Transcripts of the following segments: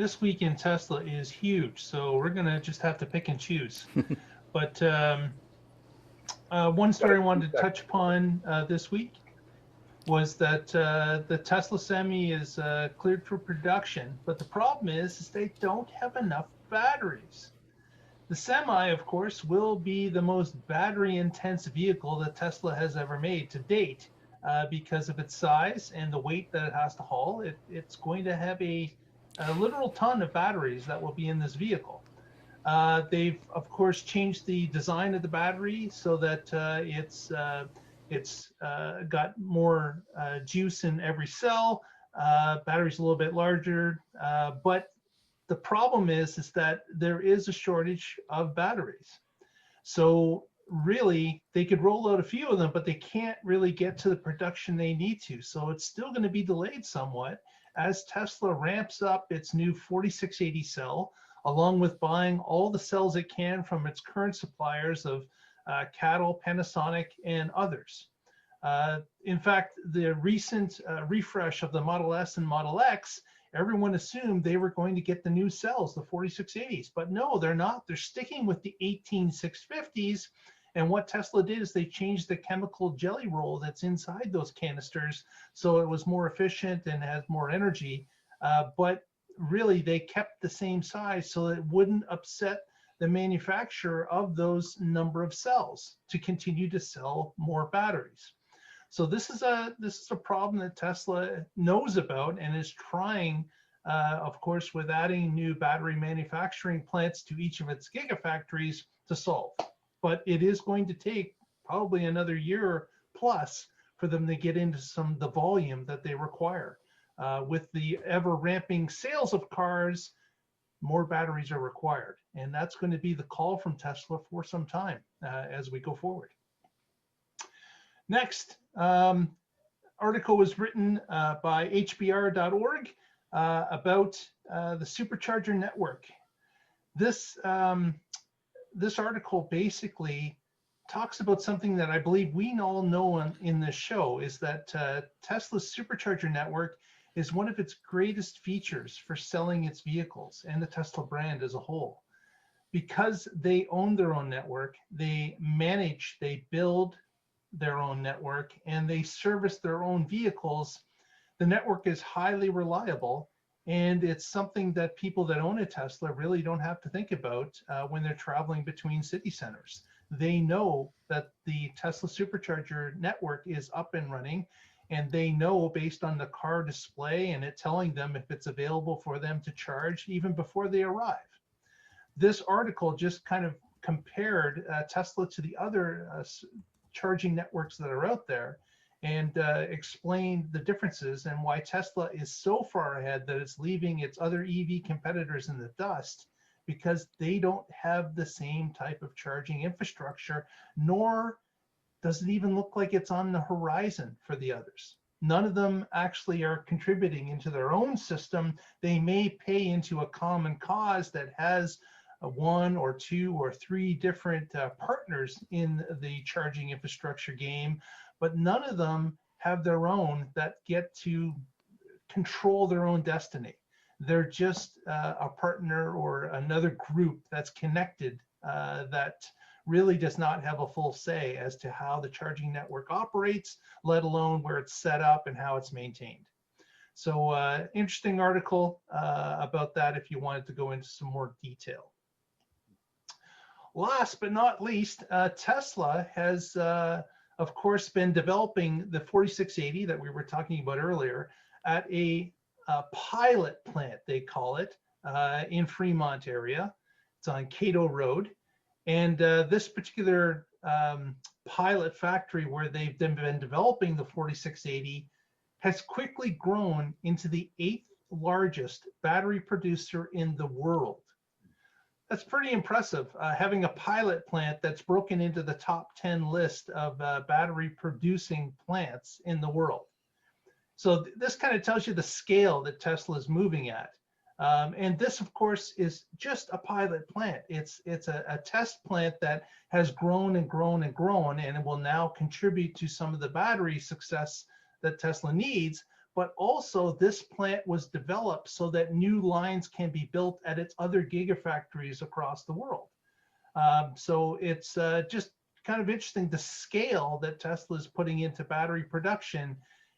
this week in Tesla is huge, so we're gonna just have to pick and choose. But one Got story a I few wanted to touch seconds. upon this week was that the Tesla Semi is cleared for production, but the problem is they don't have enough batteries. The Semi, of course, will be the most battery-intense vehicle that Tesla has ever made to date because of its size and the weight that it has to haul. It's going to have a literal ton of batteries that will be in this vehicle. They've, of course, changed the design of the battery so that it's got more juice in every cell. Battery's a little bit larger, but the problem is that there is a shortage of batteries. So really, they could roll out a few of them, but they can't really get to the production they need to. So it's still going to be delayed somewhat as Tesla ramps up its new 4680 cell, along with buying all the cells it can from its current suppliers of Cattle, Panasonic, and others. In fact, the recent refresh of the Model S and Model X, everyone assumed they were going to get the new cells, the 4680s, but no, they're not. They're sticking with the 18650s. And what Tesla did is they changed the chemical jelly roll that's inside those canisters so it was more efficient and has more energy. But really, they kept the same size so that it wouldn't upset the manufacturer of those number of cells to continue to sell more batteries. So this is a problem that Tesla knows about and is trying, of course, with adding new battery manufacturing plants to each of its gigafactories to solve. But it is going to take probably another year plus for them to get into the volume that they require. With the ever ramping sales of cars, more batteries are required, and that's going to be the call from Tesla for some time as we go forward. Next, article was written by hbr.org about the Supercharger Network. This article basically talks about something that I believe we all know in this show, is that Tesla's Supercharger Network is one of its greatest features for selling its vehicles and the Tesla brand as a whole. Because they own their own network, they manage, they build their own network, and they service their own vehicles, the network is highly reliable, and it's something that people that own a Tesla really don't have to think about when they're traveling between city centers. They know that the Tesla Supercharger network is up and running, and they know based on the car display and it telling them if it's available for them to charge even before they arrive. This article just kind of compared Tesla to the other charging networks that are out there and explained the differences and why Tesla is so far ahead that it's leaving its other EV competitors in the dust, because they don't have the same type of charging infrastructure, nor does it even look like it's on the horizon for the others. None of them actually are contributing into their own system. They may pay into a common cause that has one or two or three different partners in the charging infrastructure game, but none of them have their own that get to control their own destiny. They're just a partner or another group that's connected that really does not have a full say as to how the charging network operates, let alone where it's set up and how it's maintained. So interesting article about that if you wanted to go into some more detail. Last but not least, Tesla has, of course, been developing the 4680 that we were talking about earlier at a pilot plant, they call it, in Fremont area. It's on Cato Road. And this particular pilot factory where they've been developing the 4680 has quickly grown into the 8th largest battery producer in the world. That's pretty impressive, having a pilot plant that's broken into the top 10 list of battery producing plants in the world. So this kind of tells you the scale that Tesla is moving at. And this, of course, is just a pilot plant. It's a test plant that has grown and grown and grown, and it will now contribute to some of the battery success that Tesla needs. but also this plant was developed so that new lines can be built at its other gigafactories across the world. So it's just kind of interesting. The scale that Tesla is putting into battery production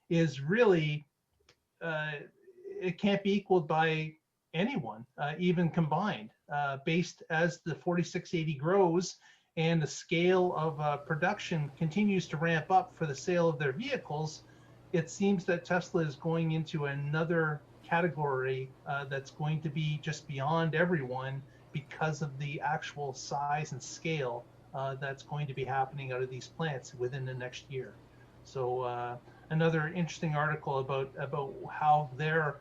is really, it can't be equaled by anyone, even combined. Based as the 4680 grows and the scale of production continues to ramp up for the sale of their vehicles, it seems that Tesla is going into another category that's going to be just beyond everyone because of the actual size and scale that's going to be happening out of these plants within the next year. So another interesting article about how they're,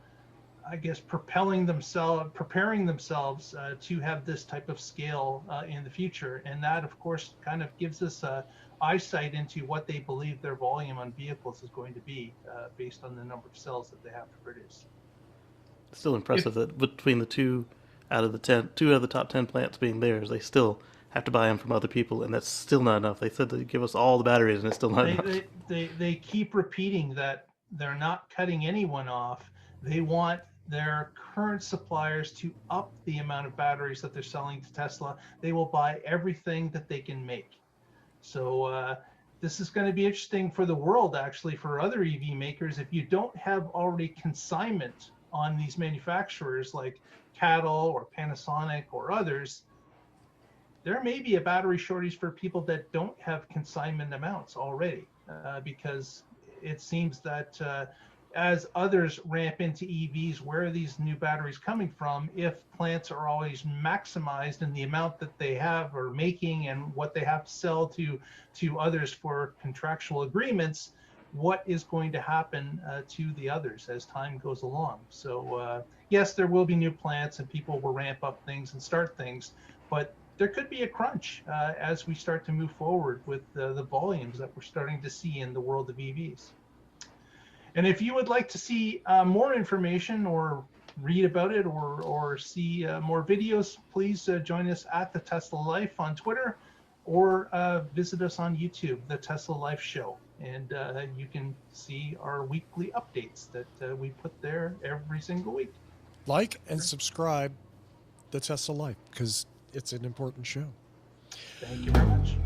I guess, preparing themselves to have this type of scale in the future. And that, of course, kind of gives us a eyesight into what they believe their volume on vehicles is going to be based on the number of cells that they have to produce. It's still impressive that between the two out of the top 10 plants being theirs, they still have to buy them from other people, and that's still not enough. They said they'd give us all the batteries, and it's still not enough. They keep repeating that they're not cutting anyone off. They want their current suppliers to up the amount of batteries that they're selling to Tesla. They will buy everything that they can make. So this is going to be interesting for the world, actually, for other EV makers. If you don't have already consignment on these manufacturers like Cattle or Panasonic or others, there may be a battery shortage for people that don't have consignment amounts already, because it seems that as others ramp into EVs, where are these new batteries coming from? If plants are always maximized in the amount that they have or making and what they have to sell to others for contractual agreements, what is going to happen to the others as time goes along? So yes, there will be new plants and people will ramp up things and start things, but there could be a crunch as we start to move forward with the volumes that we're starting to see in the world of EVs. And if you would like to see more information or read about it or see more videos, please join us at the Tesla Life on Twitter or visit us on YouTube, the Tesla Life Show. And you can see our weekly updates that we put there every single week. Like and subscribe the Tesla Life because it's an important show. Thank you very much.